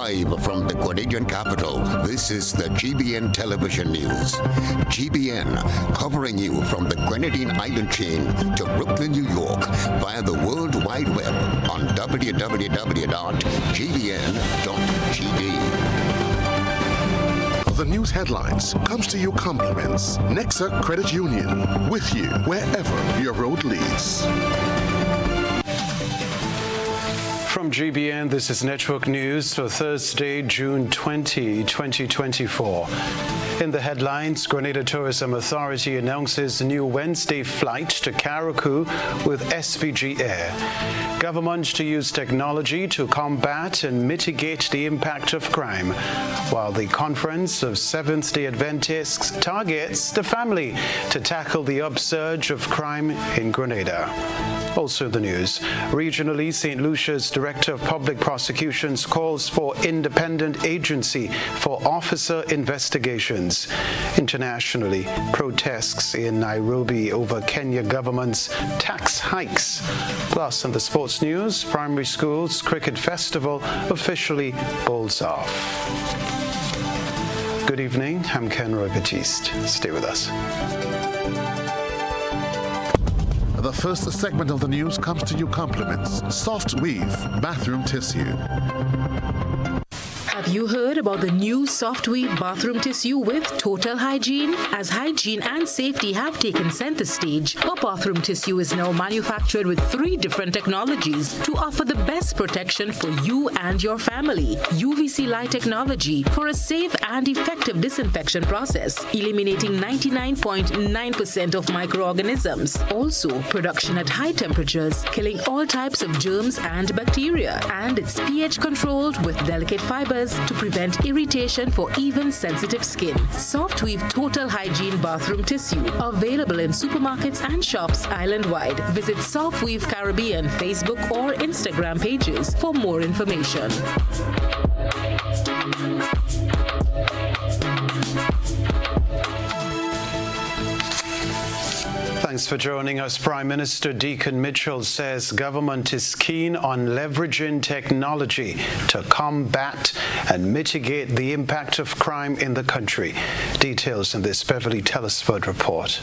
Live from the Grenadian capital, this is the GBN television news. GBN, covering you from the Grenadine Island chain to Brooklyn, New York, via the World Wide Web on www.gbn.gd. The news headlines comes to you compliments Nexa Credit Union, with you wherever your road leads. From GBN, this is Network News for Thursday, June 20, 2024. In the headlines, Grenada Tourism Authority announces new Wednesday flight to Carriacou with SVG Air. Government to use technology to combat and mitigate the impact of crime, while the Conference of Seventh-day Adventists targets the family to tackle the upsurge of crime in Grenada. Also the news. Regionally, St. Lucia's Director of Public Prosecutions calls for independent agency for officer investigations. Internationally, protests in Nairobi over Kenya government's tax hikes. Plus, in the sports news, primary schools cricket festival officially bowls off. Good evening, I'm Kenroy, Baptiste. Stay with us. The first segment of the news comes to you compliments Soft Weave Bathroom Tissue. Have you heard about the new Soft Weave bathroom tissue with total hygiene? As hygiene and safety have taken center stage, our bathroom tissue is now manufactured with 3 different technologies to offer the best protection for you and your family. UVC light technology for a safe and effective disinfection process, eliminating 99.9% of microorganisms. Also, production at high temperatures, killing all types of germs and bacteria. And it's pH controlled with delicate fibers to prevent irritation for even sensitive skin. Soft Weave Total Hygiene Bathroom Tissue, available in supermarkets and shops island-wide. Visit Soft Weave Caribbean Facebook or Instagram pages for more information. Thanks for joining us. Prime Minister Deacon Mitchell says government is keen on leveraging technology to combat and mitigate the impact of crime in the country. Details in this Beverly Telesford report.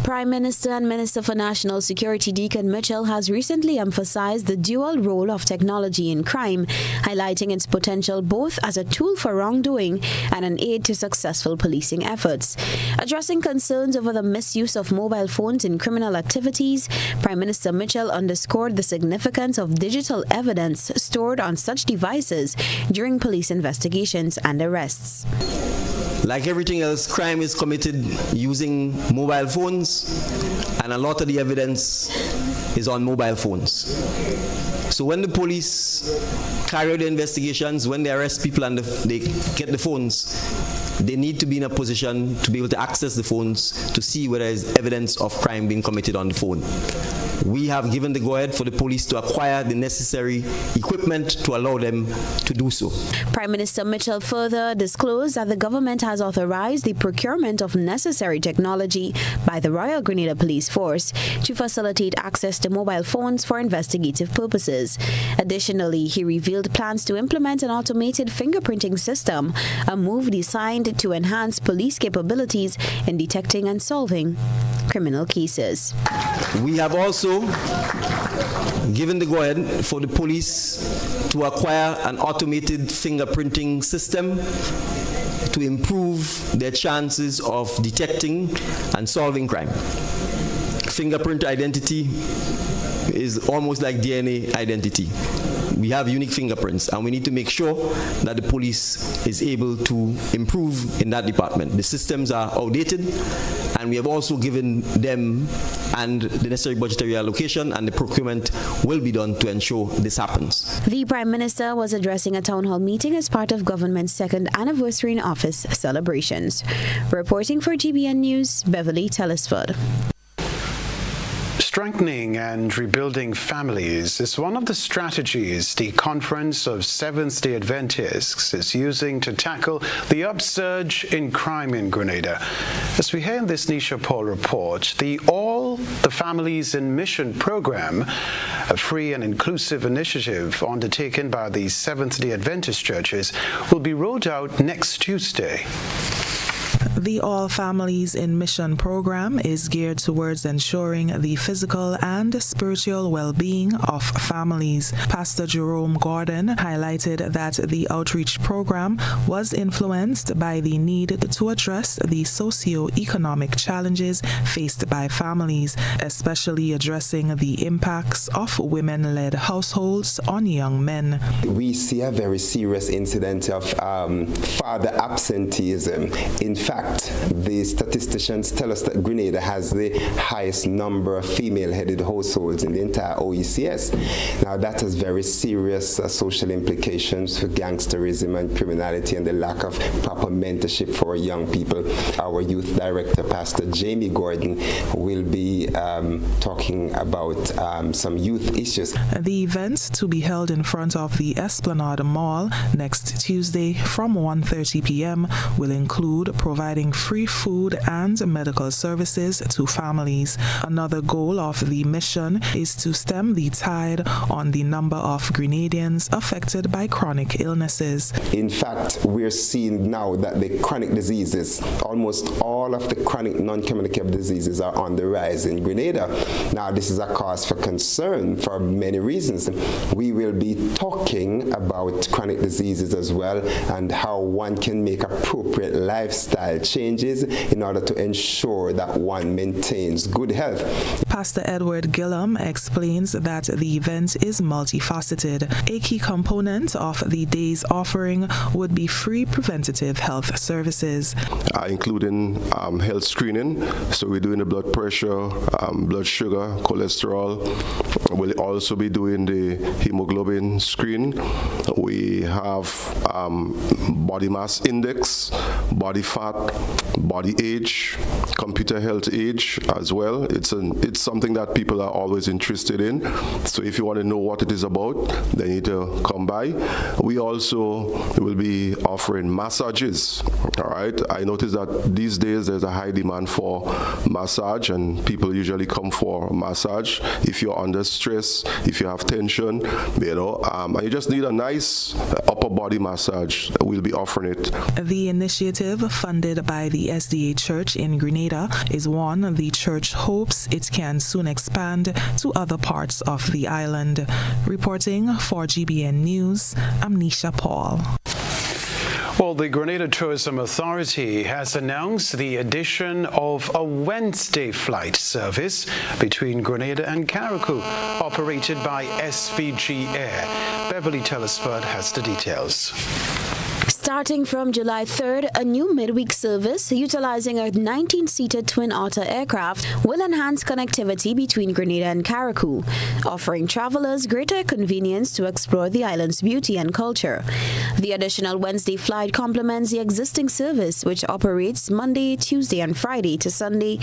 Prime Minister and Minister for National Security Deacon Mitchell has recently emphasized the dual role of technology in crime, highlighting its potential both as a tool for wrongdoing and an aid to successful policing efforts. Addressing concerns over the misuse of mobile phones in criminal activities, Prime Minister Mitchell underscored the significance of digital evidence stored on such devices during police investigations and arrests. Like everything else, crime is committed using mobile phones, and a lot of the evidence is on mobile phones. So when the police carry out the investigations, when they arrest people and they get the phones, they need to be in a position to be able to access the phones to see whether there is evidence of crime being committed on the phone. We have given the go-ahead for the police to acquire the necessary equipment to allow them to do so. Prime Minister Mitchell further disclosed that the government has authorized the procurement of necessary technology by the Royal Grenada Police Force to facilitate access to mobile phones for investigative purposes. Additionally, he revealed plans to implement an automated fingerprinting system, a move designed to enhance police capabilities in detecting and solving criminal cases. We have also given the go-ahead for the police to acquire an automated fingerprinting system to improve their chances of detecting and solving crime. Fingerprint identity is almost like DNA identity. We have unique fingerprints, and we need to make sure that the police is able to improve in that department. The systems are outdated, and we have also given them and the necessary budgetary allocation, and the procurement will be done to ensure this happens. The Prime Minister was addressing a town hall meeting as part of government's 2nd anniversary in office celebrations. Reporting for GBN News, Beverly Telesford. Strengthening and rebuilding families is one of the strategies the Conference of Seventh-day Adventists is using to tackle the upsurge in crime in Grenada. As we hear in this Nisha Paul report, the All the Families in Mission program, a free and inclusive initiative undertaken by the Seventh-day Adventist churches, will be rolled out next Tuesday. The All Families in Mission program is geared towards ensuring the physical and spiritual well-being of families. Pastor Jerome Gordon highlighted that the outreach program was influenced by the need to address the socio-economic challenges faced by families, especially addressing the impacts of women-led households on young men. We see a very serious incident of father absenteeism. In fact, the statisticians tell us that Grenada has the highest number of female-headed households in the entire OECS. Now, that has very serious social implications for gangsterism and criminality and the lack of proper mentorship for young people. Our youth director, Pastor Jamie Gordon, will be talking about some youth issues. The event, to be held in front of the Esplanade Mall next Tuesday from 1:30 p.m., will include providing free food and medical services to families. Another goal of the mission is to stem the tide on the number of Grenadians affected by chronic illnesses. In fact, we're seeing now that the chronic diseases, almost all of the chronic non-communicable diseases, are on the rise in Grenada. Now, this is a cause for concern for many reasons. We will be talking about chronic diseases as well and how one can make appropriate lifestyle changes in order to ensure that one maintains good health. Pastor Edward Gillum explains that the event is multifaceted. A key component of the day's offering would be free preventative health services, including health screening. So we're doing the blood pressure, blood sugar, cholesterol. We'll also be doing the hemoglobin screen. We have body mass index, body fat, body age, computer health age as well. It's something that people are always interested in. So if you want to know what it is about, then you need to come by. We also will be offering massages. All right. I noticed that these days there's a high demand for massage, and people usually come for massage. If you're under stress, if you have tension, and you just need a nice upper body massage, we'll be offering it. The initiative, funded by the SDA Church in Grenada, is one the church hopes it can soon expand to other parts of the island. Reporting for GBN News, I'm Nisha Paul. Well, the Grenada Tourism Authority has announced the addition of a Wednesday flight service between Grenada and Carriacou, operated by SVG Air. Beverly Telesford has the details. Starting from July 3rd, a new midweek service utilizing a 19-seater Twin Otter aircraft will enhance connectivity between Grenada and Carriacou, offering travelers greater convenience to explore the island's beauty and culture. The additional Wednesday flight complements the existing service, which operates Monday, Tuesday, and Friday to Sunday,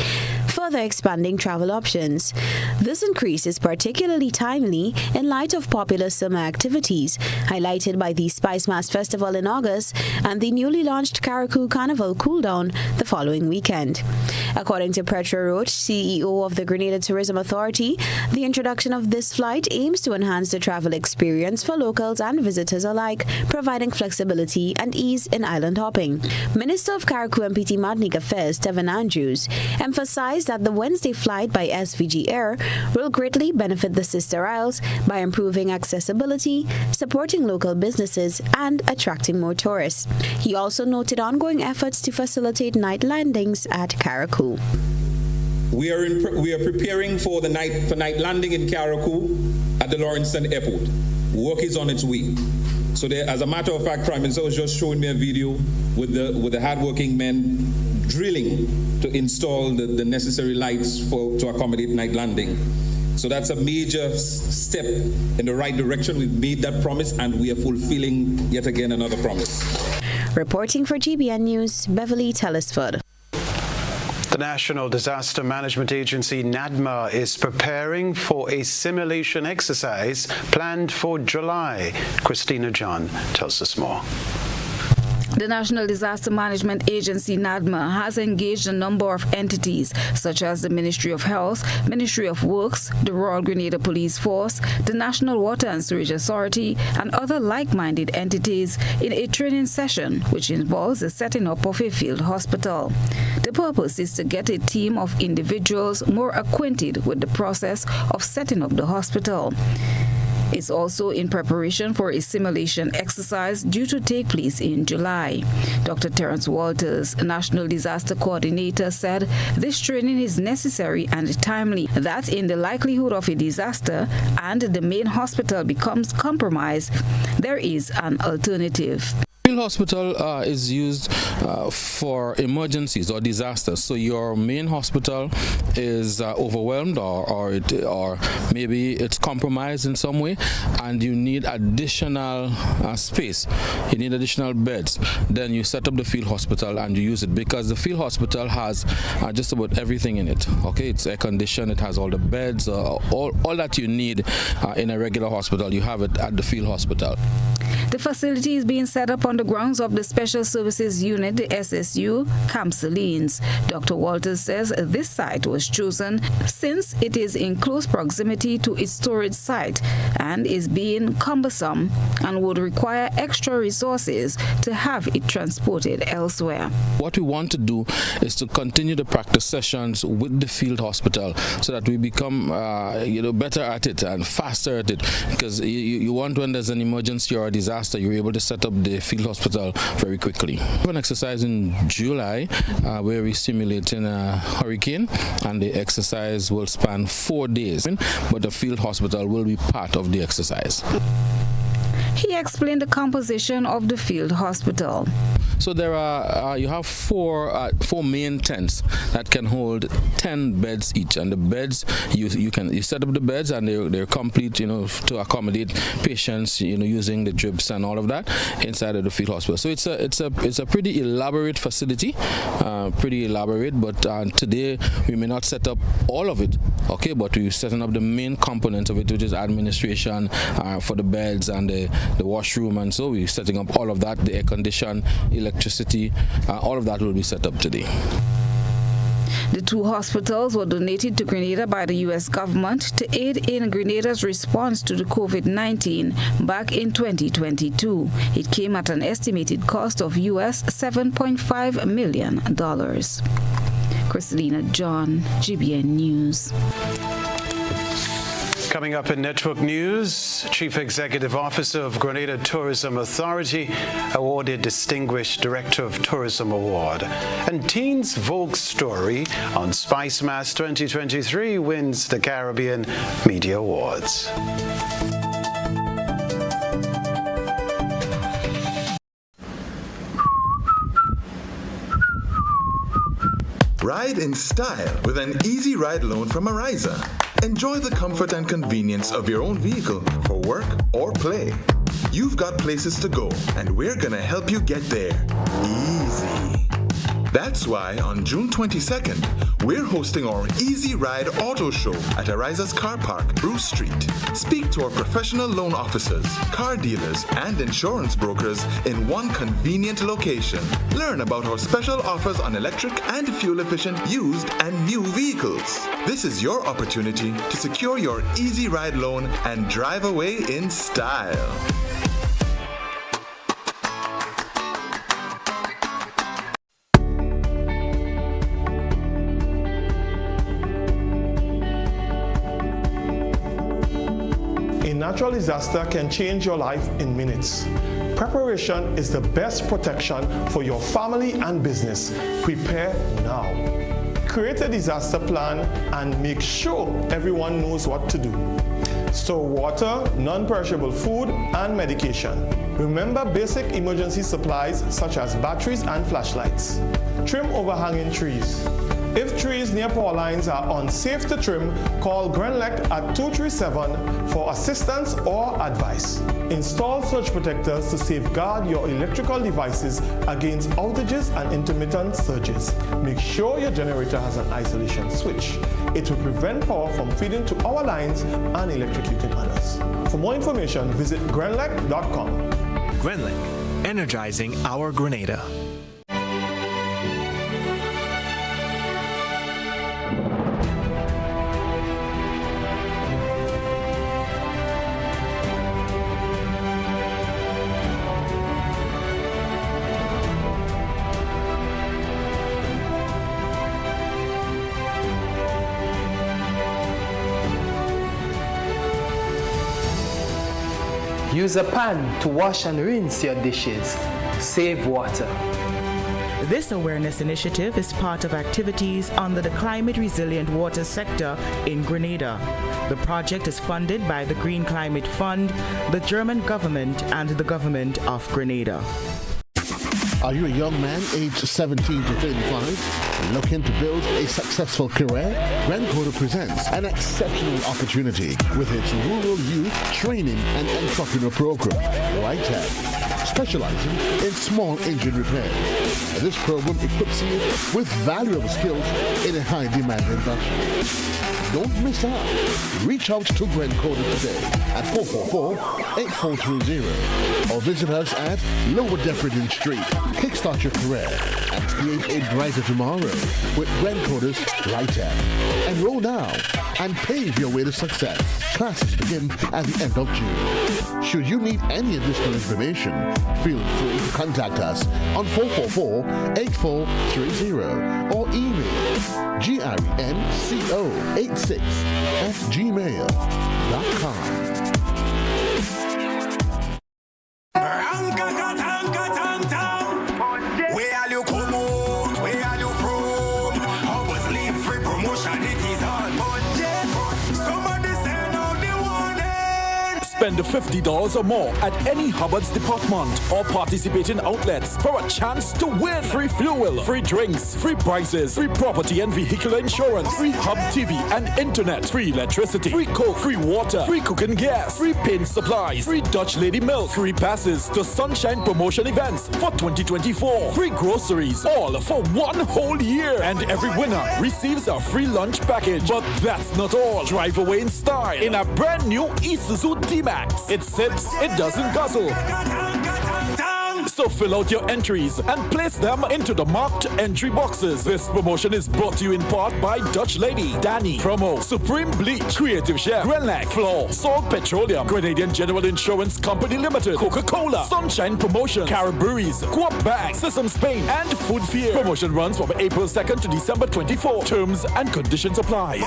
further expanding travel options. This increase is particularly timely in light of popular summer activities, highlighted by the Spice Mass Festival in August and the newly launched Carriacou Carnival cooldown the following weekend. According to Petra Roach, CEO of the Grenada Tourism Authority, the introduction of this flight aims to enhance the travel experience for locals and visitors alike, providing flexibility and ease in island hopping. Minister of Carriacou MPT Martinique Affairs, Tevin Andrews, emphasized that the Wednesday flight by SVG Air will greatly benefit the sister isles by improving accessibility, supporting local businesses, and attracting more tourists. He also noted ongoing efforts to facilitate night landings at Carriacou. We are preparing for night landing in Carriacou at the Lawrencetown Airport. Work is on its way. So there, as a matter of fact, Prime Minister was just showing me a video with the hardworking men drilling to install the necessary lights to accommodate night landing. So that's a major step in the right direction. We've made that promise and we are fulfilling yet again another promise. Reporting for GBN News, Beverly Telesford. The National Disaster Management Agency, NADMA, is preparing for a simulation exercise planned for July. Christina John tells us more. The National Disaster Management Agency, NADMA, has engaged a number of entities such as the Ministry of Health, Ministry of Works, the Royal Grenada Police Force, the National Water and Sewage Authority, and other like-minded entities in a training session which involves the setting up of a field hospital. The purpose is to get a team of individuals more acquainted with the process of setting up the hospital. It's also in preparation for a simulation exercise due to take place in July. Dr. Terence Walters, National Disaster Coordinator, said this training is necessary and timely, that in the likelihood of a disaster and the main hospital becomes compromised, there is an alternative. Field hospital is used for emergencies or disasters. So your main hospital is overwhelmed or maybe it's compromised in some way, and you need additional space. You need additional beds. Then you set up the field hospital and you use it, because the field hospital has just about everything in it. Okay, it's air conditioned. It has all the beds, all that you need in a regular hospital. You have it at the field hospital. The facility is being set up on the grounds of the Special Services Unit, the SSU, Camp Salines. Dr. Walters says this site was chosen since it is in close proximity to its storage site and is being cumbersome and would require extra resources to have it transported elsewhere. What we want to do is to continue the practice sessions with the field hospital so that we become better at it and faster at it, because you want, when there's an emergency or a disaster, you're able to set up the field hospital very quickly. We have an exercise in July where we're simulating a hurricane, and the exercise will span 4 days, but the field hospital will be part of the exercise. He explained the composition of the field hospital. So there are you have four main tents that can hold 10 beds each, and the beds you set up the beds, and they're complete, to accommodate patients, using the drips and all of that inside of the field hospital. So it's a pretty elaborate facility, but today we may not set up all of it, okay, but we're setting up the main component of it, which is administration for the beds and the washroom, and so we're setting up all of that, the air condition, electricity, all of that will be set up today. The 2 hospitals were donated to Grenada by the U.S. government to aid in Grenada's response to the COVID-19 back in 2022. It came at an estimated cost of US $7.5 million. Christina John, GBN News. Coming up in Network News, Chief Executive Officer of Grenada Tourism Authority awarded Distinguished Director of Tourism Award. And Teens Vogue Story on Spice Mass 2023 wins the Caribbean Media Awards. Ride in style with an easy ride loan from Ariza. Enjoy the comfort and convenience of your own vehicle for work or play. You've got places to go, and we're gonna help you get there. Easy. That's why on June 22nd, we're hosting our Easy Ride Auto Show at Ariza's Car Park, Bruce Street. Speak to our professional loan officers, car dealers, and insurance brokers in one convenient location. Learn about our special offers on electric and fuel-efficient used and new vehicles. This is your opportunity to secure your Easy Ride loan and drive away in style. Natural disaster can change your life in minutes. Preparation is the best protection for your family and business. Prepare now. Create a disaster plan and make sure everyone knows what to do. Store water, non-perishable food, and medication. Remember basic emergency supplies such as batteries and flashlights. Trim overhanging trees. If trees near power lines are unsafe to trim, call Grenlec at 237 for assistance or advice. Install surge protectors to safeguard your electrical devices against outages and intermittent surges. Make sure your generator has an isolation switch. It will prevent power from feeding to our lines and electrocuting others. For more information, visit grenlec.com. Grenlec, energizing our Grenada. Use a pan to wash and rinse your dishes. Save water. This awareness initiative is part of activities under the Climate Resilient Water sector in Grenada. The project is funded by the Green Climate Fund, the German government, and the government of Grenada. Are you a young man aged 17 to 35 looking to build a successful career? Grencoder presents an exceptional opportunity with its Rural Youth Training and Entrepreneur Program, RITEC, specializing in small engine repair. This program equips you with valuable skills in a high-demand industry. Don't miss out. Reach out to Grencoder today at 444-8430 or visit us at Lower Depredin Street. Kickstart your career and create a brighter tomorrow with Grencoder's RITEC. Enroll now and pave your way to success. Classes begin at the end of June. Should you need any additional information, feel free to contact us on 444-8430 or email grenco86@gmail.com. Spend $50 or more at any Hubbard's department or participating outlets for a chance to win free fuel, free drinks, free prizes, free property and vehicle insurance, free Hub TV and internet, free electricity, free coke, free water, free cooking gas, free paint supplies, free Dutch Lady milk, free passes to Sunshine promotion events for 2024, free groceries, all for one whole year. And every winner receives a free lunch package. But that's not all. Drive away in style in a brand new Isuzu D-Max. It sips, it doesn't guzzle. So fill out your entries and place them into the marked entry boxes. This promotion is brought to you in part by Dutch Lady, Danny, Promo, Supreme Bleach, Creative Chef, Grenlec, Floor, Salt Petroleum, Grenadian General Insurance Company Limited, Coca-Cola, Sunshine Promotion, Caribberies, Coop Bank, Sesame Spain, and Food Fear. Promotion runs from April 2nd to December 24. Terms and conditions apply.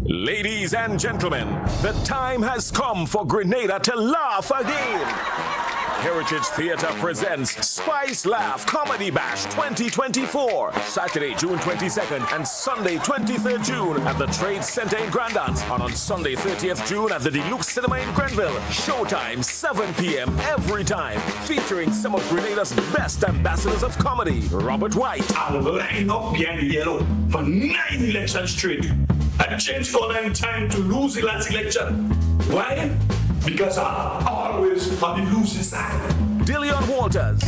Ladies and gentlemen, the time has come for Grenada to laugh again. Heritage Theatre presents Spice Laugh Comedy Bash 2024, Saturday, June 22nd and Sunday, 23rd June at the Trade Center in Grandance, and on Sunday, 30th June at the Deluxe Cinema in Grenville. Showtime, 7 p.m. every time, featuring some of Grenada's best ambassadors of comedy. Robert White. I'll line up young yellow for 9 elections straight. I change color in time to lose the last election. Why? Because I'm always on the losing side. Dillion Walters.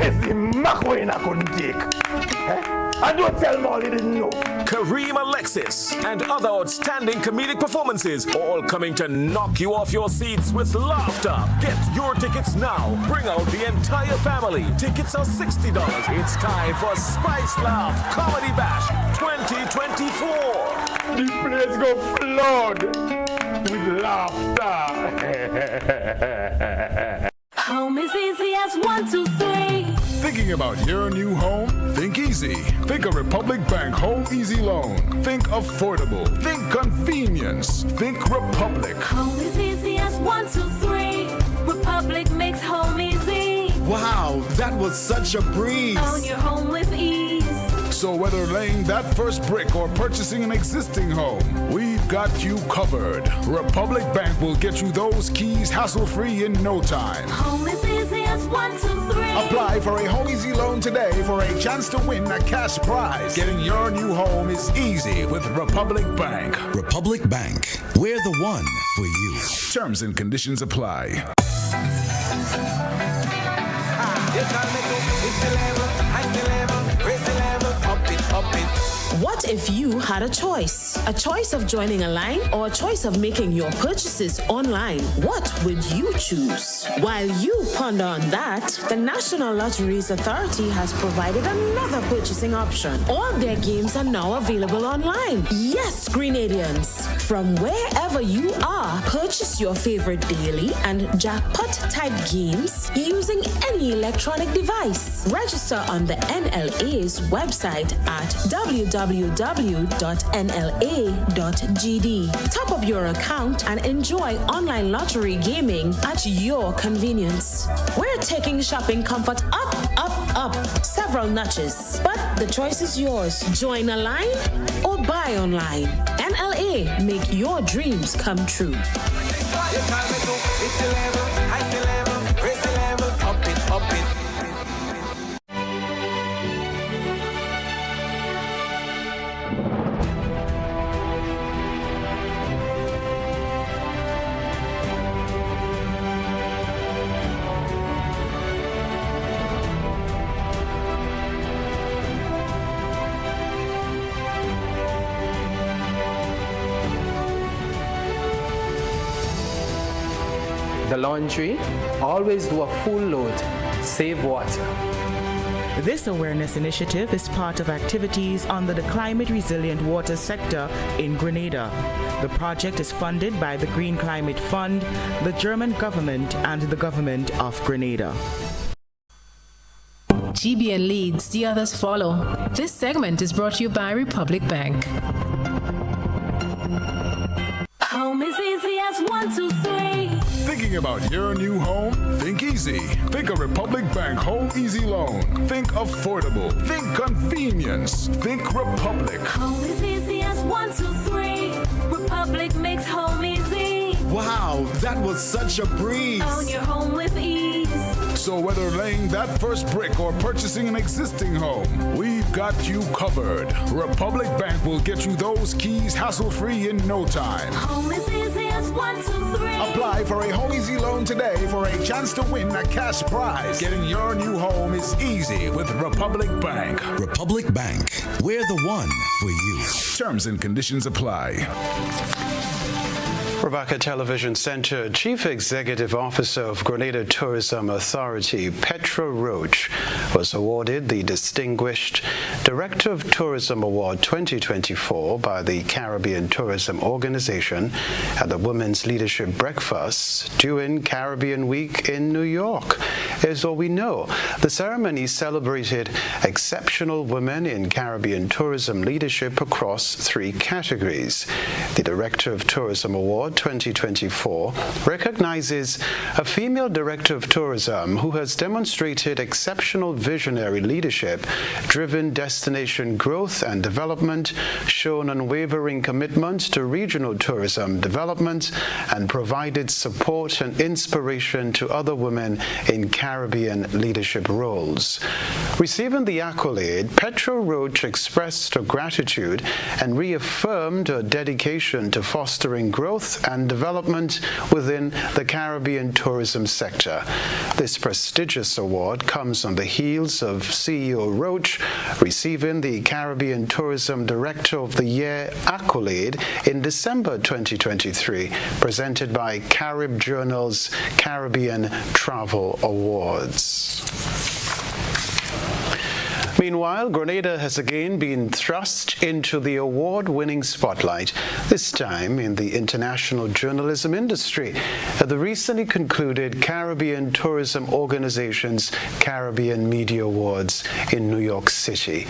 I don't tell Molly didn't know. Kareem Alexis and other outstanding comedic performances, all coming to knock you off your seats with laughter. Get your tickets now. Bring out the entire family. Tickets are $60. It's time for Spice Laugh Comedy Bash 2024. The place go flood with laughter. Home is easy as 1, 2, 3. Thinking about your new home? Think easy. Think a Republic Bank Home Easy Loan. Think affordable. Think convenience. Think Republic. Home is easy as 1, 2, 3. Republic makes home easy. Wow, that was such a breeze. Own your home with ease. So whether laying that first brick or purchasing an existing home, we've got you covered. Republic Bank will get you those keys hassle-free in no time. Home is easy as as 1, 2, 3. Apply for a Home Easy loan today for a chance to win a cash prize. Getting your new home is easy with Republic Bank. Republic Bank, we're the one for you. Terms and conditions apply. What if you had a choice? A choice of joining a line or a choice of making your purchases online? What would you choose? While you ponder on that, the National Lotteries Authority has provided another purchasing option. All their games are now available online. Yes, Grenadians, from wherever you are, purchase your favorite daily and jackpot type games using any electronic device. Register on the NLA's website at www.nla.gd. Top up your account and enjoy online lottery gaming at your convenience. We're taking shopping comfort up, several notches. But the choice is yours. Join a line or buy online. NLA, make your dreams come true. The laundry, always do a full load. Save water. This awareness initiative is part of activities under the climate resilient water sector in Grenada. The project is funded by the Green Climate Fund, the German government, and the government of Grenada. GBN leads, the others follow. This segment is brought to you by Republic Bank. Home is easy as 1, 2, 3. Thinking about your new home? Think easy. Think a Republic Bank Home Easy loan. Think affordable. Think convenience. Think Republic. Home is easy as 1, 2, 3. Republic makes home easy. Wow, that was such a breeze. Own your home with ease. So whether laying that first brick or purchasing an existing home, we've got you covered. Republic Bank will get you those keys hassle-free in no time. Home is easy as 1, 2, 3. Apply for a Home Easy loan today for a chance to win a cash prize. Getting your new home is easy with Republic Bank. Republic Bank, we're the one for you. Terms and conditions apply. Rebecca Television Center Chief Executive Officer of Grenada Tourism Authority, Petra Roach, was awarded the Distinguished Director of Tourism Award 2024 by the Caribbean Tourism Organization at the Women's Leadership Breakfast during Caribbean Week in New York. Here's what we know. The ceremony celebrated exceptional women in Caribbean tourism leadership across 3 categories. The Director of Tourism Award 2024 recognizes a female director of tourism who has demonstrated exceptional visionary leadership, driven destination growth and development, shown unwavering commitment to regional tourism development, and provided support and inspiration to other women in Caribbean leadership roles. Receiving the accolade, Petra Roach expressed her gratitude and reaffirmed her dedication to fostering growth and development within the Caribbean tourism sector. This prestigious award comes on the heels of CEO Roach receiving the Caribbean Tourism Director of the Year accolade in December 2023, presented by Carib Journal's Caribbean Travel Awards. Meanwhile, Grenada has again been thrust into the award-winning spotlight, this time in the international journalism industry, at the recently concluded Caribbean Tourism Organization's Caribbean Media Awards in New York City.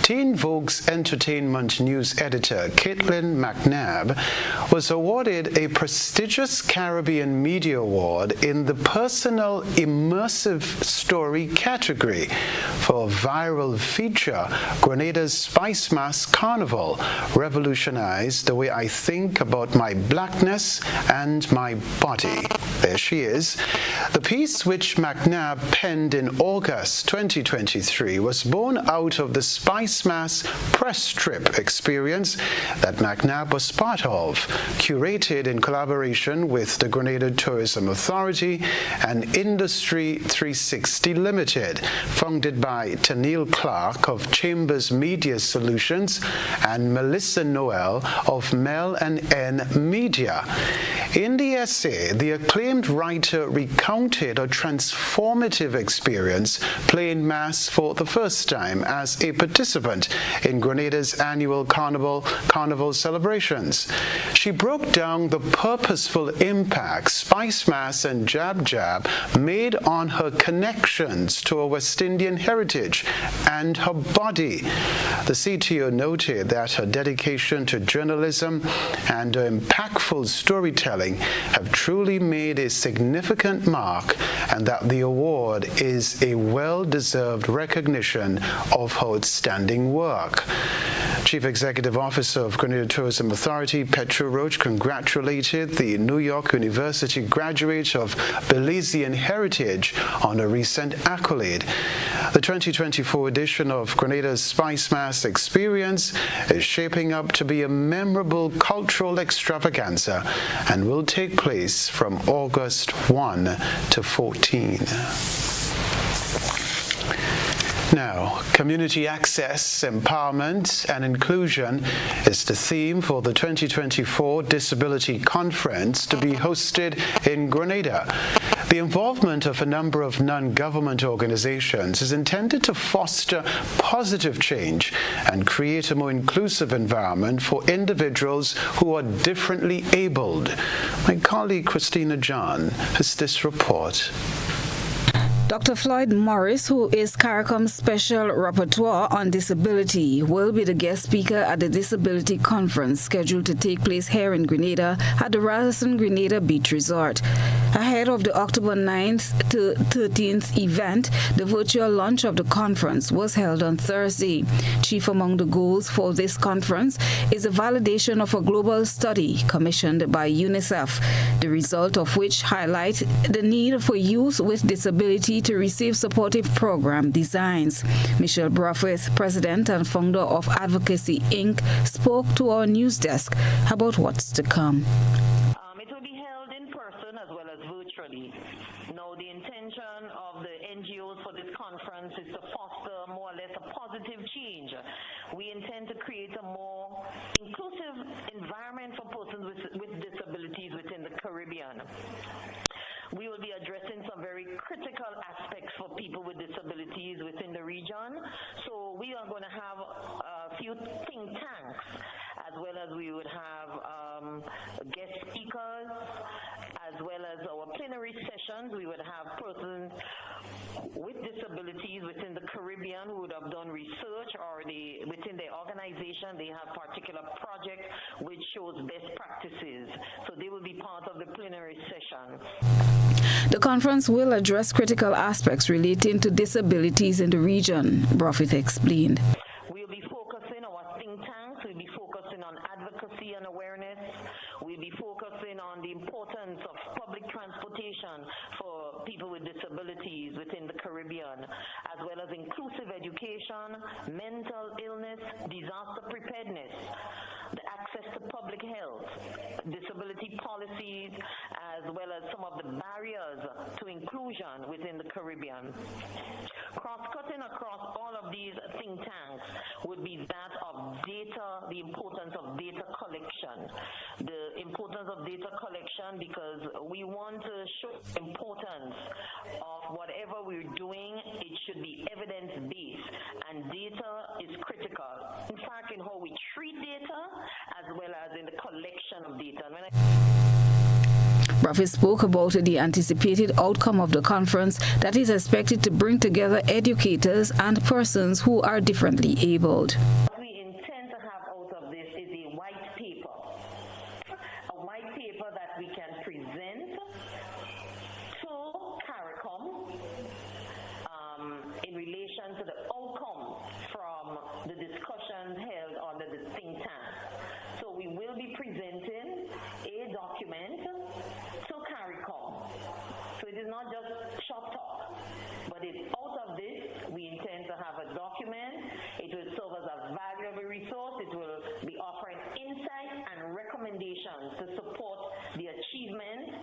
Teen Vogue's entertainment news editor, Caitlin McNabb, was awarded a prestigious Caribbean Media Award in the Personal Immersive Story category for viral will feature Grenada's Spice Mask Carnival, revolutionized the way I think about my blackness and my body. There she is. The piece, which McNabb penned in August 2023, was born out of the Spice Mask press trip experience that McNabb was part of, curated in collaboration with the Grenada Tourism Authority and Industry 360 Limited, founded by Tennille Clark of Chambers Media Solutions and Melissa Noel of Mel & N Media. In the essay, the acclaimed writer recounted a transformative experience playing mass for the first time as a participant in Grenada's annual Carnival celebrations. She broke down the purposeful impact Spice Mass and Jab Jab made on her connections to a West Indian heritage and her body. The CTO noted that her dedication to journalism and her impactful storytelling have truly made a significant mark, and that the award is a well-deserved recognition of her outstanding work. Chief Executive Officer of Grenada Tourism Authority, Petra Roach, congratulated the New York University graduate of Belizean heritage on a recent accolade. The 2024 edition of Grenada's Spice Mass Experience is shaping up to be a memorable cultural extravaganza and will take place from August 1 to 14. Now, community access, empowerment, and inclusion is the theme for the 2024 Disability Conference to be hosted in Grenada. The involvement of a number of non-government organizations is intended to foster positive change and create a more inclusive environment for individuals who are differently abled. My colleague Christina John has this report. Dr. Floyd Morris, who is CARICOM's Special Rapporteur on Disability, will be the guest speaker at the Disability Conference scheduled to take place here in Grenada at the Radisson Grenada Beach Resort. Ahead of the October 9th to 13th event, the virtual launch of the conference was held on Thursday. Chief among the goals for this conference is a validation of a global study commissioned by UNICEF, the result of which highlights the need for youth with disability to receive supportive program designs. Michelle Bruffith, president and founder of Advocacy Inc., spoke to our news desk about what's to come. It will be held in person as well as virtually. Now, the intention of the NGOs for this conference is to foster more or less a positive change. We intend to create a more inclusive environment for persons with disabilities within the Caribbean. We will be addressing some very critical aspects for people with disabilities within the region. So we are going to have a few think tanks, as well as we would have guest speakers, as well as our plenary sessions. We would have persons with disabilities within the Caribbean who would have done research, or within their organization they have particular project which shows best practices. So they will be part of the plenary session. The conference will address critical aspects relating to disabilities in the region, Bruffith explained. We'll be focusing on our think tanks, we'll be focusing on advocacy and awareness, we'll be focusing on the importance of public transportation for people with disabilities within the Caribbean, as well as inclusive education, mental illness, disaster preparedness, the access to public health, disability policies, as well as some of the barriers to inclusion within the Caribbean. Cross-cutting across all of these think tanks would be that of data, the importance of data collection. The importance of data collection because we want to show the importance of whatever we're doing, it should be evidence-based, and data is critical. In fact, in how we treat data, as well as in the collection of data. Bruffett spoke about the anticipated outcome of the conference that is expected to bring together educators and persons who are differently abled. What we intend to have out of this is a white paper that we can present to CARICOM in relation to the outcome nations to support the achievement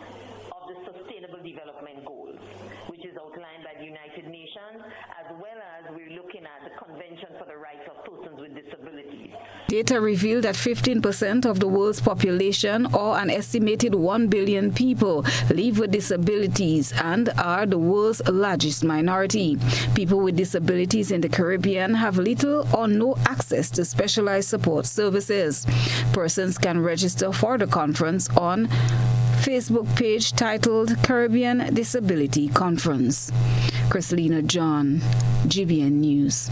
of the Sustainable Development Goals, which is outlined by the United Nations, as well as we're looking at the Convention for the Rights of Persons with Disabilities. Data revealed that 15% of the world's population, or an estimated 1 billion people, live with disabilities and are the world's largest minority. People with disabilities in the Caribbean have little or no access to specialized support services. Persons can register for the conference on Facebook page titled Caribbean Disability Conference. Christina John, GBN News.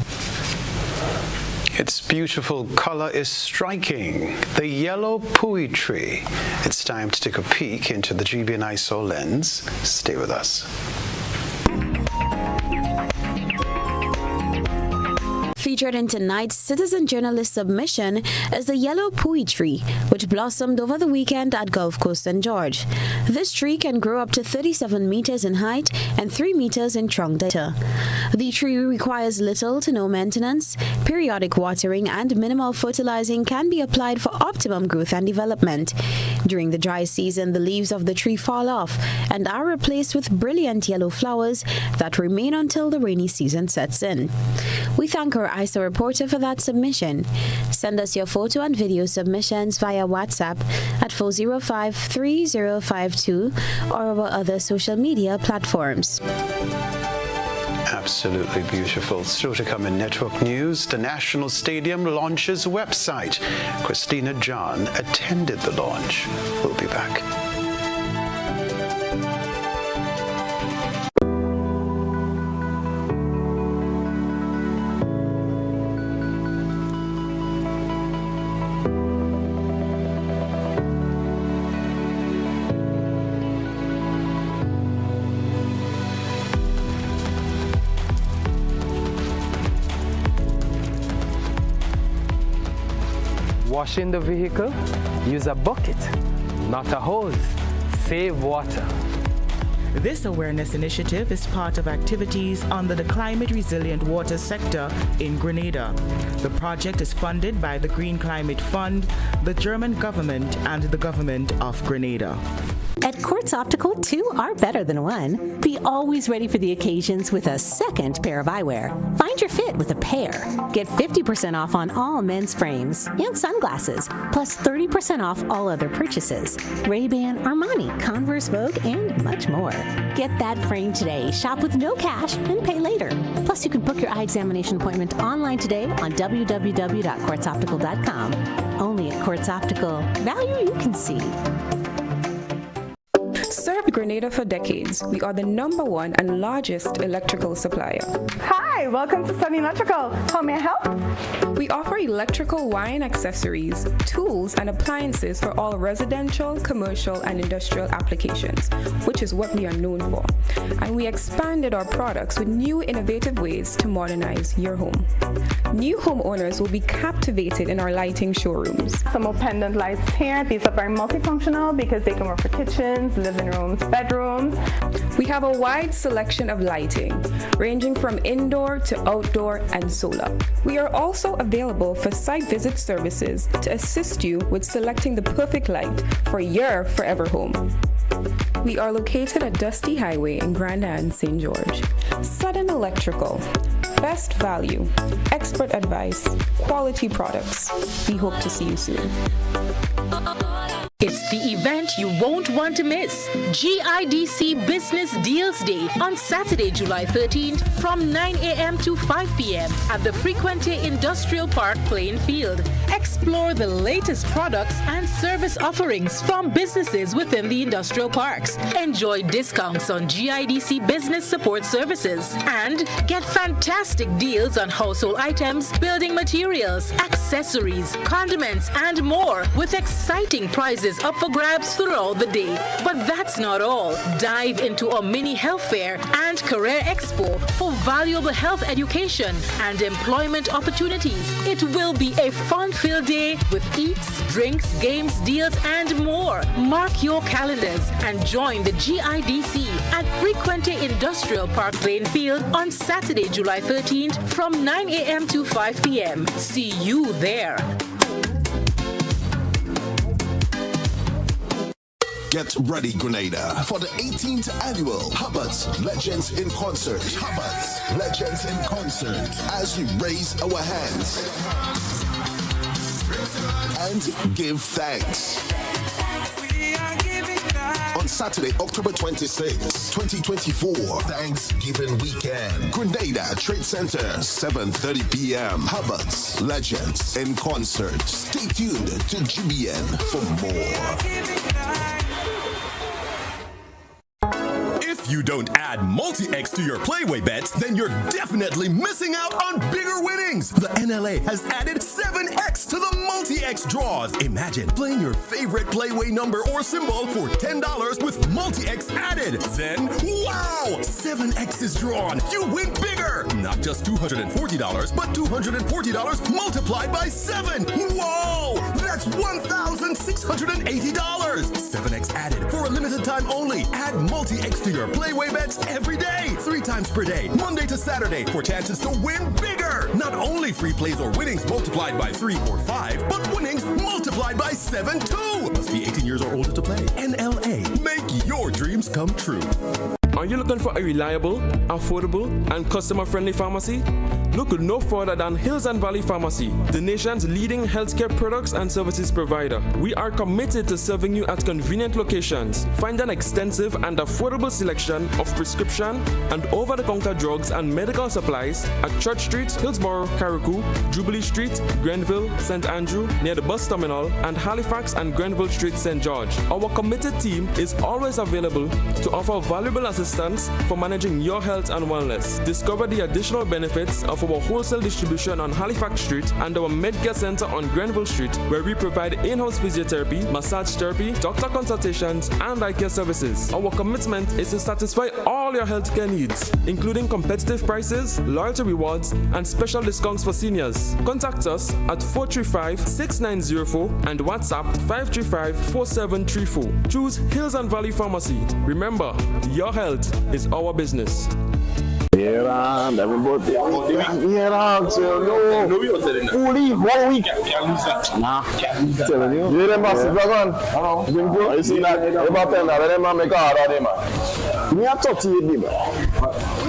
Its beautiful color is striking, the yellow pui tree. It's time to take a peek into the GBN ISO lens. Stay with us. Featured in tonight's citizen journalist submission is the yellow pui tree, which blossomed over the weekend at Gulf Coast St. George. This tree can grow up to 37 meters in height and 3 meters in trunk diameter. The tree requires little to no maintenance. Periodic watering and minimal fertilizing can be applied for optimum growth and development. During the dry season, the leaves of the tree fall off and are replaced with brilliant yellow flowers that remain until the rainy season sets in. We thank our ISO reporter for that submission. Send us your photo and video submissions via WhatsApp at 405-3052 or our other social media platforms. Absolutely beautiful. Still to come in network news, the National Stadium launches website. Christina John attended the launch. We'll be back. Washing the vehicle, use a bucket, not a hose. Save water. This awareness initiative is part of activities under the climate resilient water sector in Grenada. The project is funded by the Green Climate Fund, the German government, and the government of Grenada. At Quartz Optical, 2 are better than 1. Be always ready for the occasions with a second pair of eyewear. Find your fit with a pair. Get 50% off on all men's frames and sunglasses, plus 30% off all other purchases. Ray-Ban, Armani, Converse, Vogue, and much more. Get that frame today. Shop with no cash and pay later. Plus, you can book your eye examination appointment online today on www.quartzoptical.com. Only at Quartz Optical. Value you can see. Served Grenada for decades. We are the #1 and largest electrical supplier. Hi, welcome to Sunny Electrical. How may I help? We offer electrical wire and accessories, tools, and appliances for all residential, commercial, and industrial applications, which is what we are known for. And we expanded our products with new innovative ways to modernize your home. New homeowners will be captivated in our lighting showrooms. Some more pendant lights here. These are very multifunctional because they can work for kitchens, living rooms, bedrooms. We have a wide selection of lighting, ranging from indoor to outdoor and solar. We are also available for site visit services to assist you with selecting the perfect light for your forever home. We are located at Dusty Highway in Grand Anne, St. George. Sudden Electrical. Best value, expert advice, quality products. We hope to see you soon. It's the event you won't want to miss. GIDC Business Deals Day on Saturday, July 13th from 9 a.m. to 5 p.m. at the Frequente Industrial Park playing field. Explore the latest products and service offerings from businesses within the industrial parks. Enjoy discounts on GIDC business support services and get fantastic deals on household items, building materials, accessories, condiments, and more with exciting prizes up for grabs throughout the day. But that's not all. Dive into a mini health fair and career expo for valuable health education and employment opportunities. It will be a fun-filled day with eats, drinks, games, deals, and more. Mark your calendars and join the GIDC at Frequente Industrial Park Lane Field on Saturday, July 13th from 9 a.m. to 5 p.m. See you there. Get ready, Grenada, for the 18th annual Hubbard's Legends in Concert. Hubbard's Legends in Concert, as we raise our hands and give thanks. On Saturday, October 26, 2024, Thanksgiving weekend, Grenada Trade Center, 7:30 p.m. Hubbard's Legends in Concert. Stay tuned to GBN for more. If you don't add multi-X to your Playway bets, then you're definitely missing out on bigger winnings. The NLA has added 7X to the multi-X draws. Imagine playing your favorite Playway number or symbol for $10 with multi-X added. Then, wow, 7X is drawn. You win bigger. Not just $240, but $240 multiplied by 7. Whoa, that's $1,680. 7X added for a limited time only. Add multi-X to your Playway bets every day, 3 times per day, Monday to Saturday, for chances to win bigger. Not only free plays or winnings multiplied by 3 or 5, but winnings multiplied by 7 too. Must be 18 years or older to play. NLA, make your dreams come true. Are you looking for a reliable, affordable, and customer-friendly pharmacy? Look no further than Hills and Valley Pharmacy, the nation's leading healthcare products and services provider. We are committed to serving you at convenient locations. Find an extensive and affordable selection of prescription and over-the-counter drugs and medical supplies at Church Street, Hillsborough, Carriacou, Jubilee Street, Grenville, St. Andrew, near the bus terminal, and Halifax and Grenville Street, St. George. Our committed team is always available to offer valuable assistance for managing your health and wellness. Discover the additional benefits of our wholesale distribution on Halifax Street and our Medcare Center on Grenville Street, where we provide in-house physiotherapy, massage therapy, doctor consultations, and eye care services. Our commitment is to satisfy all your healthcare needs, including competitive prices, loyalty rewards, and special discounts for seniors. Contact us at 435-6904 and WhatsApp 535-4734. Choose Hills and Valley Pharmacy. Remember, your health is our business. Yeah, everybody. Yeah, so no. Fully 1 week. Nah. Telling you. You them massive dragon. You see that? About 10, let them make a hard on man. Me have 38, man.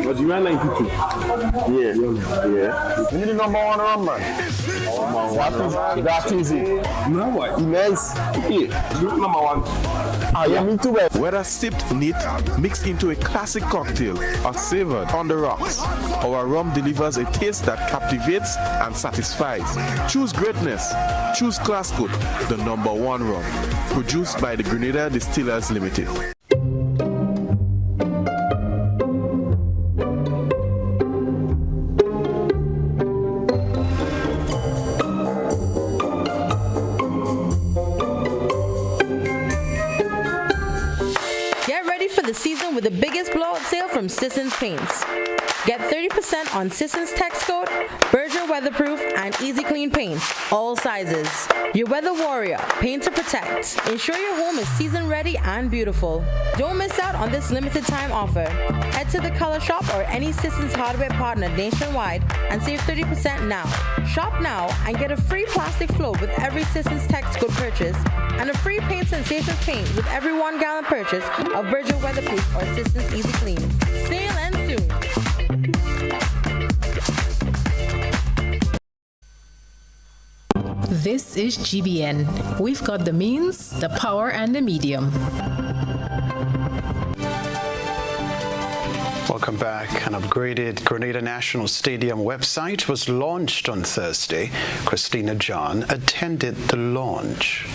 But you are 92. Yeah. You need the number 1 run, man. What is that easy? No, what? Immense. Yeah. Number 1. Ah, yeah, me too. Whether sipped neat, mixed into a classic cocktail, or savored on the rocks, our rum delivers a taste that captivates and satisfies. Choose greatness. Choose Classcoat, the number 1 rum. Produced by the Grenada Distillers Limited. Season with the biggest blowout sale from Sisson's Paints. Get 30% on Sisson's Text Coat, Berger Weatherproof, and Easy Clean paints, all sizes. Your Weather Warrior, paint to protect. Ensure your home is season ready and beautiful. Don't miss out on this limited time offer. Head to the color shop or any Sisson's hardware partner nationwide and save 30% now. Shop now and get a free plastic float with every Sisson's Text Coat purchase and a free Paint Sensations paint with every 1 gallon purchase of Berger Weatherproof or Sisson's Easy Clean. Sale ends soon. This is GBN. We've got the means, the power, and the medium. Welcome back. An upgraded Grenada National Stadium website was launched on Thursday. Christina John attended the launch.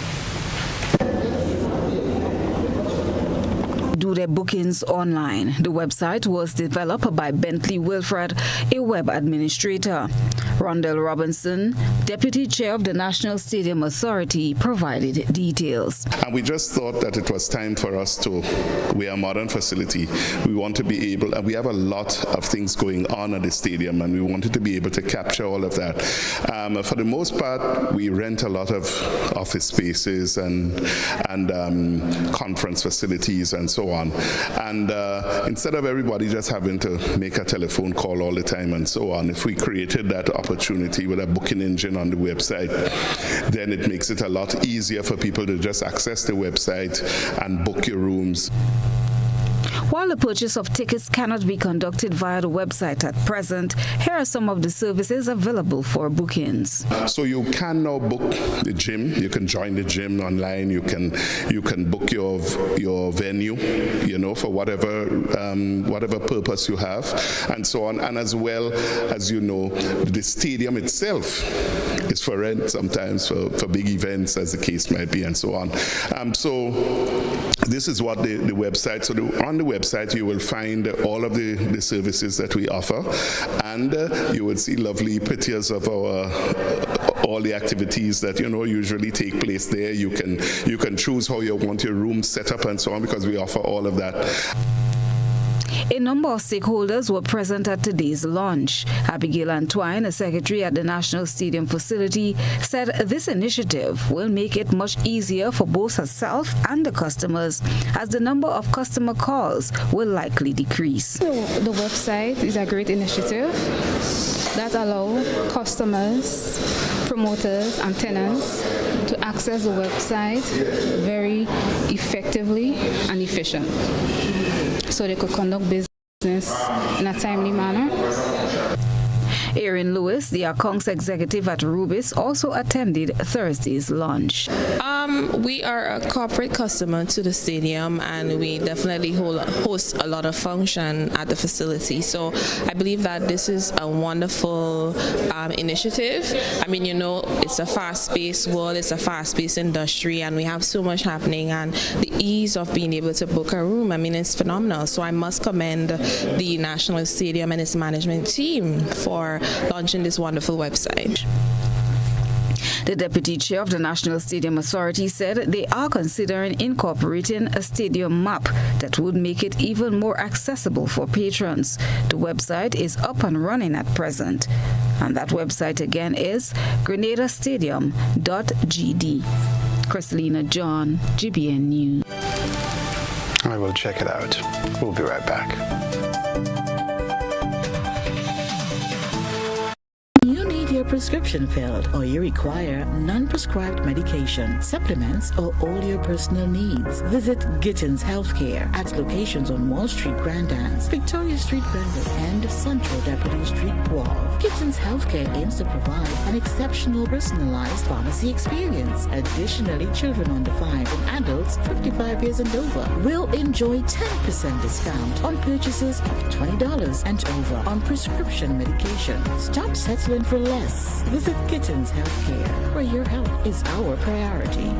Do their bookings online. The website was developed by Bentley Wilfred, a web administrator. Rondell Robinson, Deputy Chair of the National Stadium Authority, provided details. And we just thought that it was time for us to, we are a modern facility. We want to be able, and we have a lot of things going on at the stadium, and we wanted to be able to capture all of that. For the most part, we rent a lot of office spaces and conference facilities and so so on. And instead of everybody just having to make a telephone call all the time and so on, if we created that opportunity with a booking engine on the website, then it makes it a lot easier for people to just access the website and book your rooms. While the purchase of tickets cannot be conducted via the website at present, here are some of the services available for bookings. So you can now book the gym. You can join the gym online. You can book your venue, for whatever purpose you have, and so on. And as well as the stadium itself is for rent sometimes for big events, as the case might be, and so on. So this is what the website. So on the website, you will find all of the services that we offer, and you will see lovely pictures of all the activities that usually take place there. You can choose how you want your room set up and so on, because we offer all of that. A number of stakeholders were present at today's launch. Abigail Antoine, a secretary at the National Stadium facility, said this initiative will make it much easier for both herself and the customers, as the number of customer calls will likely decrease. The website is a great initiative that allows customers, promoters, and tenants to access the website very effectively and efficiently, so they could conduct business in a timely manner. Erin Lewis, the accounts executive at Rubis, also attended Thursday's launch. We are a corporate customer to the stadium, and we definitely host a lot of function at the facility. So I believe that this is a wonderful initiative. I mean, it's a fast-paced world, it's a fast-paced industry, and we have so much happening, and the ease of being able to book a room, it's phenomenal. So I must commend the National Stadium and its management team for launching this wonderful website. The deputy chair of the National Stadium Authority said they are considering incorporating a stadium map that would make it even more accessible for patrons. The website is up and running at present, and that website again is grenadastadium.gd. Christelina John, GBN News. I will check it out. We'll be right back. Your prescription filled, or you require non-prescribed medication, supplements, or all your personal needs, visit Gittins Healthcare at locations on Wall Street, Grand Anse, Victoria Street, Grenville, and Central Deputy Street, Wharf. Gittins Healthcare aims to provide an exceptional personalized pharmacy experience. Additionally, children under 5 and adults 55 years and over will enjoy 10% discount on purchases of $20 and over on prescription medication. Stop settling for less. Visit Gittins Healthcare, where your health is our priority.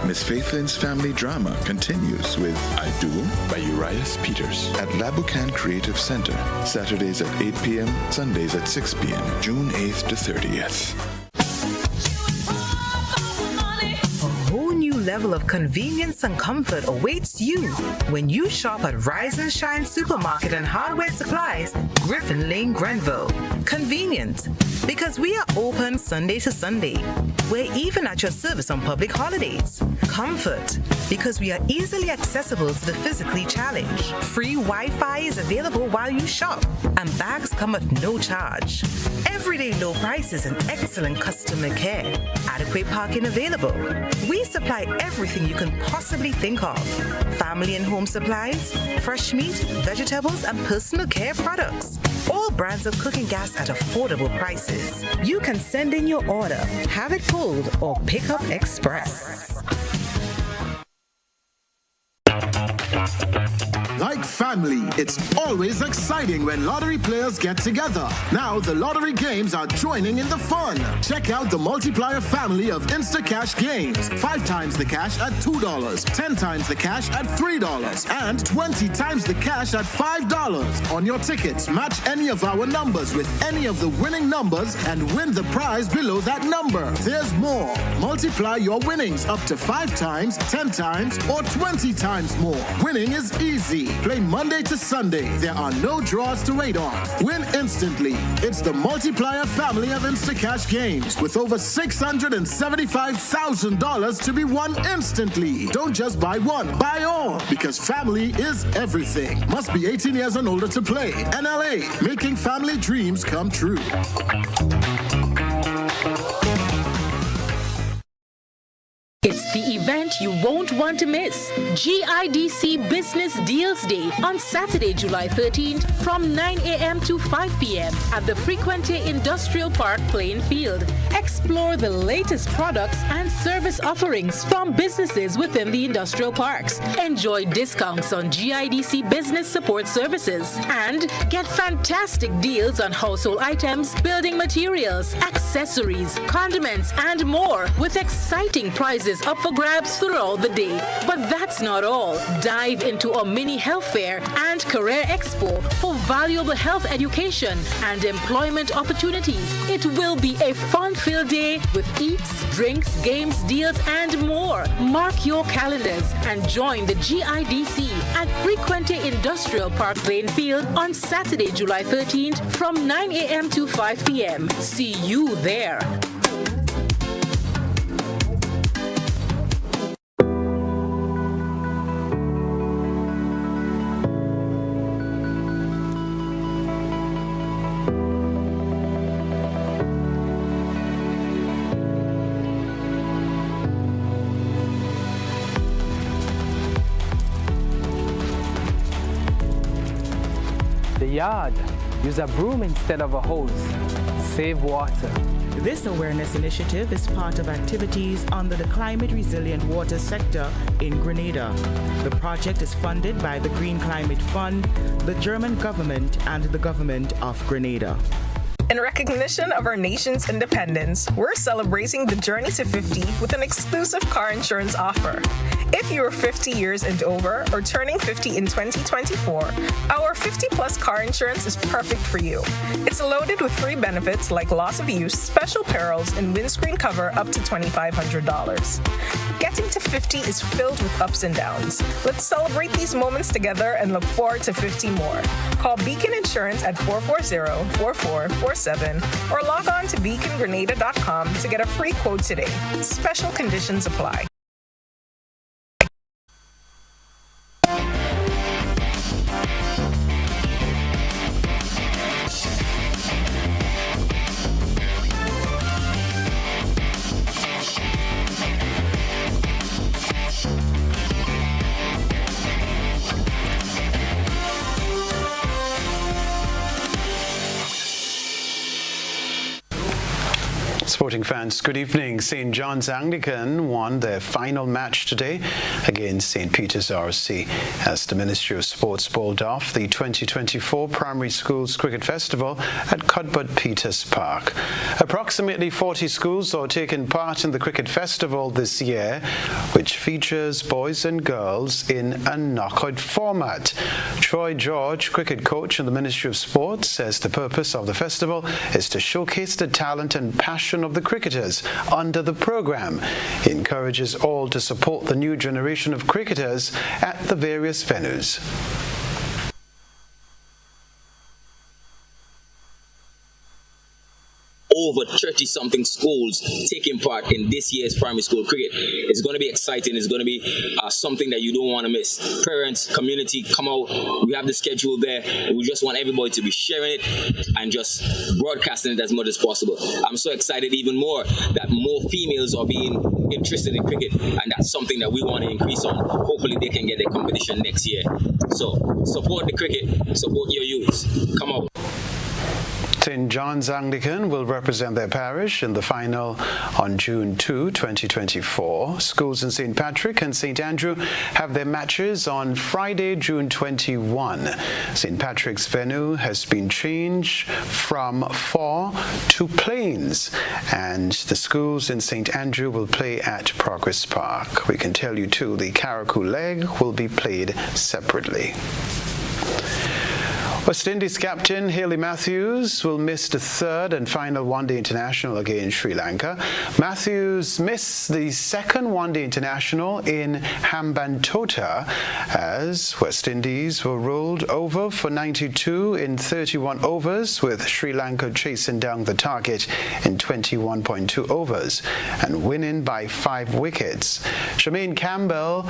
Miss Faithlin's family drama continues with I Do by Urias Peters at Labucan Creative Center, Saturdays at 8 p.m., Sundays at 6 p.m., June 8th to 30th. Level of convenience and comfort awaits you when you shop at Rise and Shine Supermarket and Hardware Supplies, Griffin Lane, Grenville. Convenient, because we are open Sunday to Sunday. We're even at your service on public holidays. Comfort, because we are easily accessible to the physically challenged. Free Wi-Fi is available while you shop, and bags come at no charge. Everyday low prices and excellent customer care. Adequate parking available. We supply everything you can possibly think of. Family and home supplies, fresh meat, vegetables, and personal care products. All brands of cooking gas at affordable prices. You can send in your order, have it pulled, or pick up express. Like family, it's always exciting when lottery players get together. Now the lottery games are joining in the fun. Check out the multiplier family of Instacash games. 5 times the cash at $2, 10 times the cash at $3, and 20 times the cash at $5. On your tickets, match any of our numbers with any of the winning numbers and win the prize below that number. There's more. Multiply your winnings up to 5 times, 10 times, or 20 times more. Winning is easy. Play Monday to Sunday. There are no draws to wait on. Win instantly. It's the multiplier family of Instacash games with over $675,000 to be won instantly. Don't just buy one, buy all, because family is everything. Must be 18 years and older to play. NLA, making family dreams come true. It's the event you won't want to miss. GIDC Business Deals Day on Saturday, July 13th from 9 a.m. to 5 p.m. at the Frequente Industrial Park playing field. Explore the latest products and service offerings from businesses within the industrial parks. Enjoy discounts on GIDC business support services and get fantastic deals on household items, building materials, accessories, condiments, and more with exciting prizes up for grabs throughout the day. But that's not all. Dive into a mini health fair and career expo for valuable health education and employment opportunities. It will be a fun-filled day with eats, drinks, games, deals, and more. Mark your calendars and join the GIDC at Frequente Industrial Park playing field on Saturday, July 13th from 9 a.m. to 5 p.m. See you there. Yard. Use a broom instead of a hose. Save water. This awareness initiative is part of activities under the climate resilient water sector in Grenada. The project is funded by the Green Climate Fund, the German government, and the government of Grenada. In recognition of our nation's independence, we're celebrating the journey to 50 with an exclusive car insurance offer. If you are 50 years and over or turning 50 in 2024, our 50-plus car insurance is perfect for you. It's loaded with free benefits like loss of use, special perils, and windscreen cover up to $2,500. Getting to 50 is filled with ups and downs. Let's celebrate these moments together and look forward to 50 more. Call Beacon Insurance at 440-4447 or log on to beacongrenada.com to get a free quote today. Special conditions apply. Sporting fans, good evening. St. John's Anglican won their final match today against St. Peter's RC as the Ministry of Sports bowled off the 2024 Primary Schools Cricket Festival at Cuthbert Peters Park. Approximately 40 schools are taking part in the cricket festival this year, which features boys and girls in a knockout format. Troy George, cricket coach in the Ministry of Sports, says the purpose of the festival is to showcase the talent and passion of the cricketers under the program. He encourages all to support the new generation of cricketers at the various venues. Over 30-something schools taking part in this year's primary school cricket. It's going to be exciting. It's going to be something that you don't want to miss. Parents, community, come out. We have the schedule there. We just want everybody to be sharing it and just broadcasting it as much as possible. I'm so excited even more that more females are being interested in cricket, and that's something that we want to increase on. Hopefully they can get their competition next year. So support the cricket, support your youths. Come out. St. John's Anglican will represent their parish in the final on June 2, 2024. Schools in St. Patrick and St. Andrew have their matches on Friday, June 21. St. Patrick's venue has been changed from 4 to Plains, and the schools in St. Andrew will play at Progress Park. We can tell you too, the Caracou leg will be played separately. West Indies captain Hayley Matthews will miss the third and final one-day international against Sri Lanka. Matthews missed the second one-day international in Hambantota as West Indies were rolled over for 92 in 31 overs, with Sri Lanka chasing down the target in 21.2 overs and winning by 5 wickets. Shemaine Campbell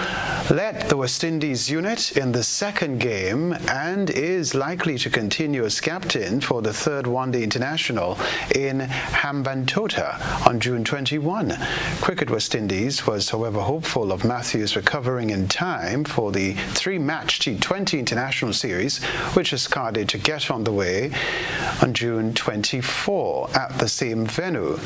led the West Indies unit in the second game and is likely to continue as captain for the third one-day international in Hambantota on June 21. Cricket West Indies was, however, hopeful of Matthews recovering in time for the 3-match T20 international series, which is carded to get on the way on June 24 at the same venue.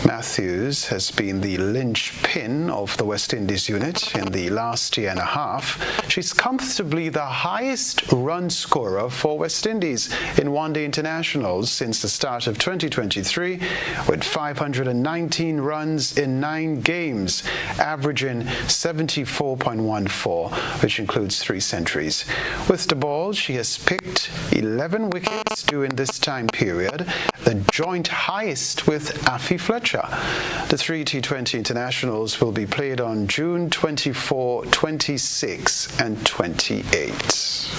Matthews has been the linchpin of the West Indies unit in the last year and a half. She's comfortably the highest run scorer for West Indies in one-day internationals since the start of 2023, with 519 runs in 9 games, averaging 74.14, which includes 3 centuries. With the ball, she has picked 11 wickets during this time period, the joint highest with Afi Fletcher. The 3 T20 internationals will be played on June 24, 26, and 28.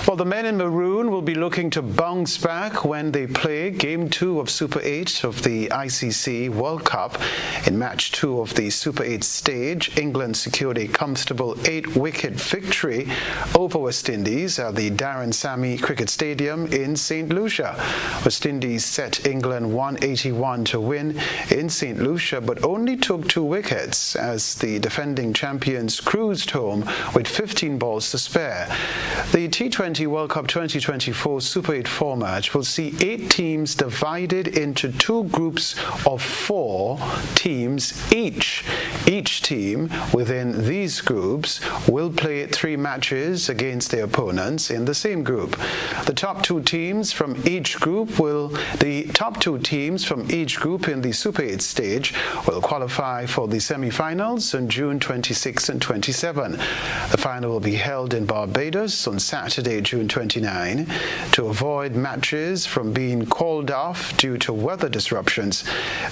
Well, the men in maroon will be looking to bounce back when they play Game 2 of Super 8 of the ICC World Cup. In Match 2 of the Super 8 stage, England secured a comfortable 8-wicket victory over West Indies at the Darren Sammy Cricket Stadium in St. Lucia. West Indies set England 181 to win in St. Lucia, but only took 2 wickets as the defending champions cruised home with 15 balls to spare. The T20 World Cup 2024 Super 8 format will see 8 teams divided into 2 groups of 4 teams each. Each team within these groups will play 3 matches against their opponents in the same group. The top 2 teams from each group in the Super 8 stage will qualify for the semi-finals on June 26 and 27. The final will be held in Barbados on Saturday, June 29. To avoid matches from being called off due to weather disruptions,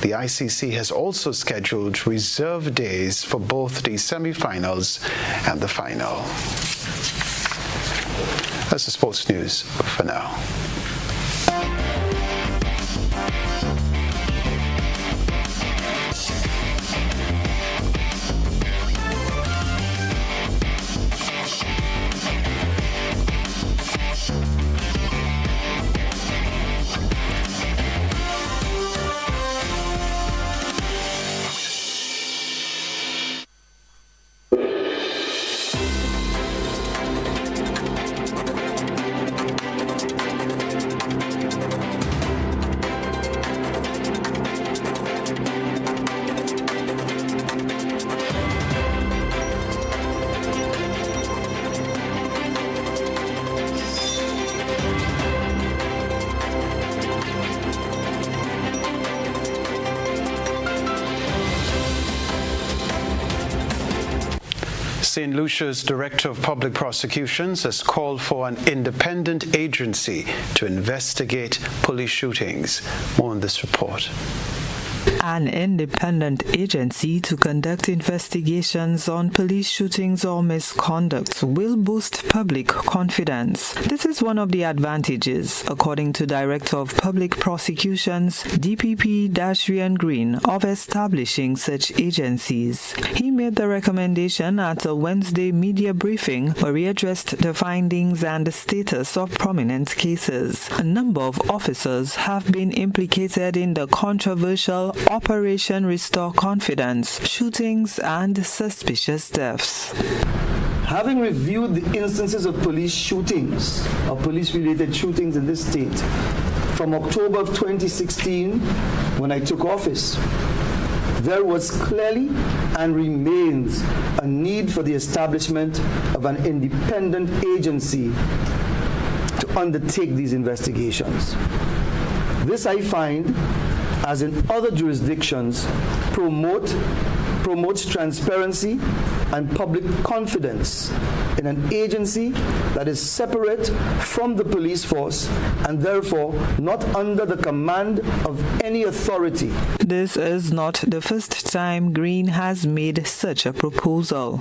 the ICC has also scheduled reserve days for both the semi-finals and the final. That's the sports news for now. St. Lucia's Director of Public Prosecutions has called for an independent agency to investigate police shootings. More on this report. An independent agency to conduct investigations on police shootings or misconduct will boost public confidence. This is one of the advantages, according to Director of Public Prosecutions, DPP Dashrian Green, of establishing such agencies. He made the recommendation at a Wednesday media briefing where he addressed the findings and the status of prominent cases. A number of officers have been implicated in the controversial Operation Restore Confidence shootings and suspicious deaths. Having reviewed the instances of police shootings, or police-related shootings in this state, from October of 2016, when I took office, there was clearly and remains a need for the establishment of an independent agency to undertake these investigations. This, I find, as in other jurisdictions, promotes transparency and public confidence in an agency that is separate from the police force and therefore not under the command of any authority. This is not the first time Green has made such a proposal.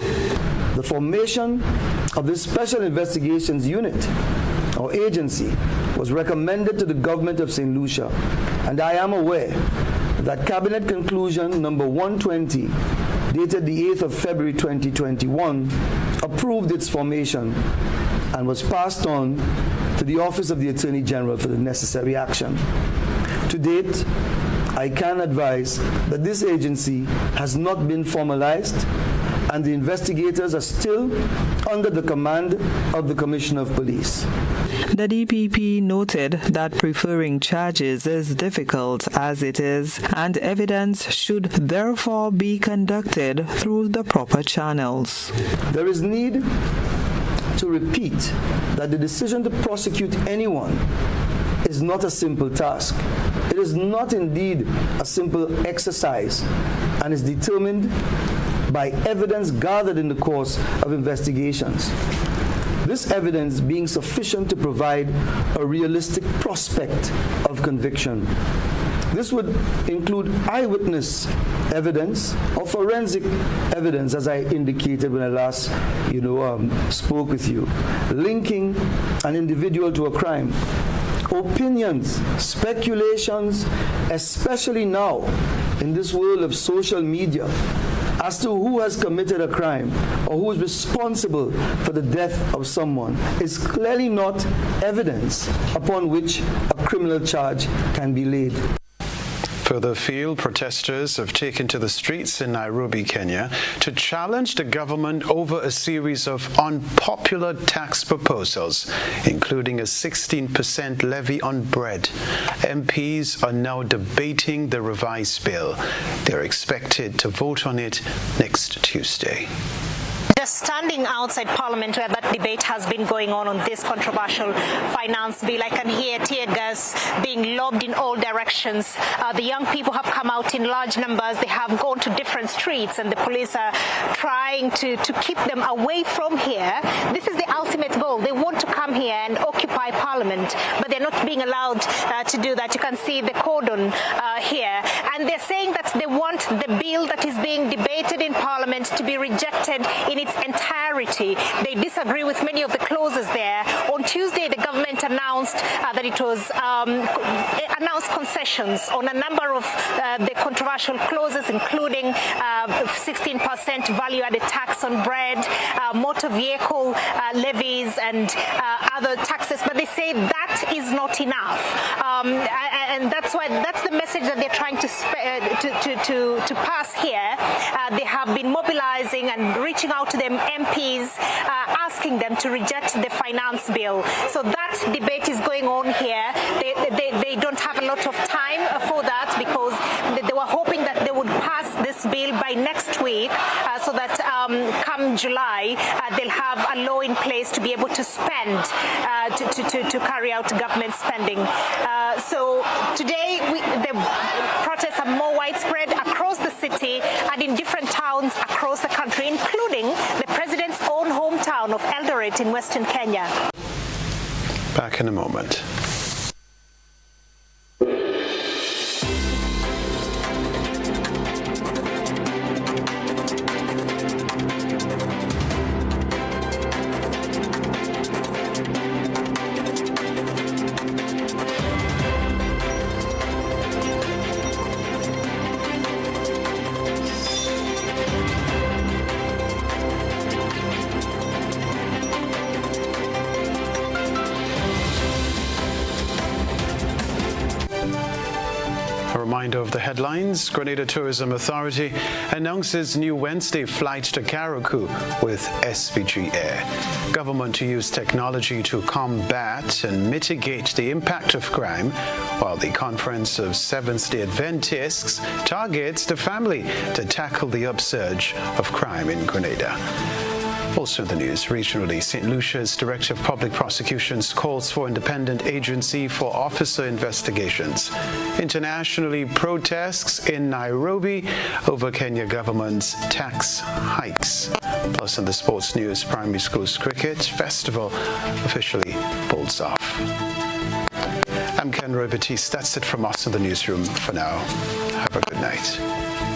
The formation of this Special Investigations Unit or agency was recommended to the government of St. Lucia, and I am aware that Cabinet Conclusion number 120, dated the 8th of February 2021, approved its formation and was passed on to the Office of the Attorney General for the necessary action. To date, I can advise that this agency has not been formalized and the investigators are still under the command of the Commissioner of Police. The DPP noted that preferring charges is difficult as it is, and evidence should therefore be conducted through the proper channels. There is need to repeat that the decision to prosecute anyone is not a simple task. It is not indeed a simple exercise and is determined by evidence gathered in the course of investigations. This evidence being sufficient to provide a realistic prospect of conviction. This would include eyewitness evidence or forensic evidence, as I indicated when I last spoke with you, linking an individual to a crime. Opinions, speculations, especially now in this world of social media, as to who has committed a crime or who is responsible for the death of someone is clearly not evidence upon which a criminal charge can be laid. Further afield, protesters have taken to the streets in Nairobi, Kenya, to challenge the government over a series of unpopular tax proposals, including a 16% levy on bread. MPs are now debating the revised bill. They're expected to vote on it next Tuesday. Just standing outside Parliament where that debate has been going on this controversial finance bill, I can hear tear gas being lobbed in all directions. The young people have come out in large numbers. They have gone to different streets and the police are trying to keep them away from here. This is the ultimate goal. They want to come here and occupy Parliament, but they're not being allowed to do that. You can see the cordon here. And they're saying that they want the bill that is being debated in Parliament to be rejected in its entirety. They disagree with many of the clauses there. On Tuesday, the government announced that it was announced concessions on a number of the controversial clauses, including 16% value-added tax on bread, motor vehicle levies, and other taxes. But they say that is not enough, and that's the message that they're trying to pass here. They have been mobilizing and reaching out to them MPs, asking them to reject the finance bill. So that debate is going on here. They don't have a lot of time for that because they were hoping that they would pass this bill by next week so that come July they'll have a law in place to be able to spend, to carry out government spending. So today the protests are more widespread across the city and in different towns across the country, including the president's own hometown of Eldoret in Western Kenya. Back in a moment. A reminder of the headlines. Grenada Tourism Authority announces new Wednesday flight to Karakou with SPG Air. Government to use technology to combat and mitigate the impact of crime, while the Conference of Seventh-day Adventists targets the family to tackle the upsurge of crime in Grenada. Also in the news, regionally, St. Lucia's Director of Public Prosecutions calls for independent agency for officer investigations. Internationally, protests in Nairobi over Kenya government's tax hikes. Plus in the sports news, primary schools cricket festival officially bolts off. I'm Kenroy, Baptiste. That's it from us in the newsroom for now. Have a good night.